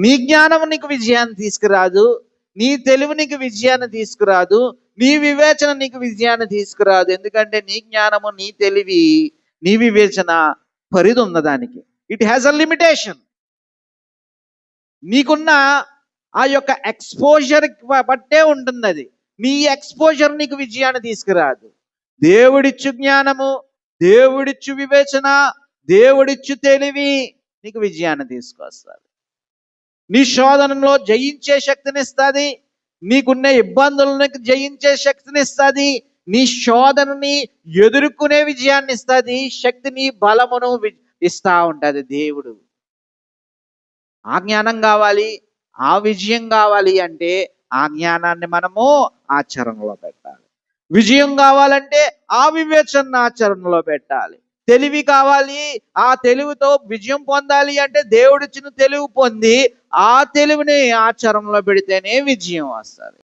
నీ జ్ఞానం నీకు విజయాన్ని తీసుకురాదు, నీ తెలివి నీకు విజయాన్ని తీసుకురాదు, నీ వివేచన నీకు విజయాన్ని తీసుకురాదు. ఎందుకంటే నీ జ్ఞానము, నీ తెలివి, నీ వివేచన పరిధి ఉన్నదానికి. It has a limitation. నీకున్న ఆ యొక్క ఎక్స్పోజర్ బట్టే ఉంటుంది అది. నీ ఎక్స్పోజర్ నీకు విజయాన్ని తీసుకురాదు. దేవుడిచ్చు జ్ఞానము, దేవుడిచ్చు వివేచన, దేవుడిచ్చు తెలివి నీకు విజయాన్ని తీసుకొస్తుంది. నీ శోధనలో జయించే శక్తిని ఇస్తుంది, నీకున్న ఇబ్బందులను జయించే శక్తిని ఇస్తుంది, నీ శోధనని ఎదుర్కొనే విజయాన్ని ఇస్తుంది, శక్తిని బలమును ఇస్తా ఉంటుంది దేవుడు. ఆ జ్ఞానం కావాలి, ఆ విజయం కావాలి అంటే ఆ జ్ఞానాన్ని మనము ఆచరణలో పెట్టాలి. విజయం కావాలంటే ఆ వివేచన ఆచరణలో పెట్టాలి. తెలివి కావాలి, ఆ తెలివితో విజయం పొందాలి అంటే దేవుడిచ్చిన తెలివి పొంది ఆ తెలివిని ఆచరణలో పెడితేనే విజయం వస్తుంది.